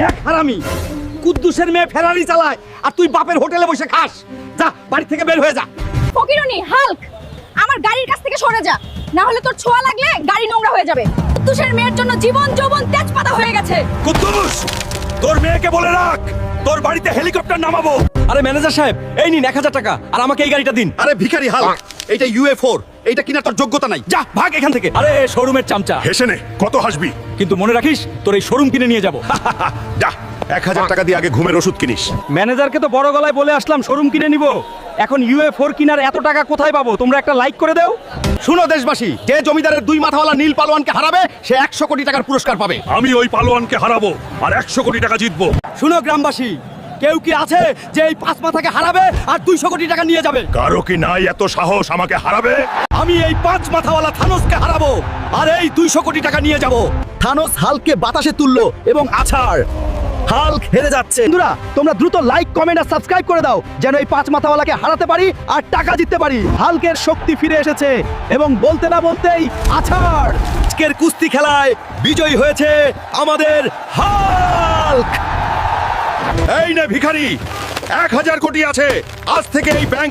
দেখ হারামি, কুদ্দুসের মেয়ে ফেরারি চালায় আর তুই বাপের হোটেলে বসে খাস। যা বাড়ি থেকে বের হয়ে যা। ফকিরনি হাল্ক, আমার গাড়ির কাছ থেকে সরে যা, না হলে তোর ছোঁয়া লাগলে গাড়ি নোংরা হয়ে যাবে। কুদ্দুসের মেয়ের জন্য জীবন যৌবন তেজপাতা হয়ে গেছে। কুদ্দুস, তোর মেয়েকে বলে রাখ তোর বাড়িতে হেলিকপ্টার নামাবো। আরে ম্যানেজার সাহেব, এই নিন 1000 টাকা আর আমাকে এই গাড়িটা দিন। আরে ভিখারি হাল্ক, এইটা UA4, এইটা কিনা তোর যোগ্যতা নাই। যা ভাগ এখান থেকে। আরে শোরুমের চামচা, হেসে নে, কত হাসবি? কিন্তু মনে রাখিস তোর এই শোরুম কিনে নিয়ে যাব। যা 1000 টাকা দিয়ে আগে ঘুমের ওষুধ কিনিস। ম্যানেজারকে তো বড় গলায় বলে আসলাম শোরুম কিনে নিব, এখন UA4 কিনার এত টাকা কোথায় পাবো? তোমরা একটা লাইক করে দাও। শুনো দেশবাসী, যে জমিদারের 2 মাথাওয়ালা নীল পালোয়ানকে হারাবে সে 100 কোটি টাকার পুরস্কার পাবে। আমি ওই পালোয়ানকে হারাবো আর 100 কোটি টাকা জিতবো। শুনো গ্রামবাসী, কেউ কি আছে যে এই 5 মাথাকে হারাবে আর 200 কোটি টাকা নিয়ে যাবে? কারো কি নাই এত সাহস আমাকে হারাবে? আমি এই 5 মাথাওয়ালা থানোসকে হারাবো আর এই 200 কোটি টাকা নিয়ে যাব। থানোস হাল্ককে বাতাসে তুললো এবং আছাড়, হাল্ক হেরে যাচ্ছে। বন্ধুরা, তোমরা দ্রুত লাইক, কমেন্ট আর সাবস্ক্রাইব করে দাও যেন এই 5 মাথাওয়ালাকে হারাতে পারি আর টাকা জিততে পারি। হাল্কের শক্তি ফিরে এসেছে এবং বলতে না বলতেই আছাড়। আজকের কুস্তি খেলায় বিজয়ী হয়েছে আমাদের হাল্ক। এই নে ভিখারি, 1000 কোটি আছে, আজ থেকে এই ব্যাংক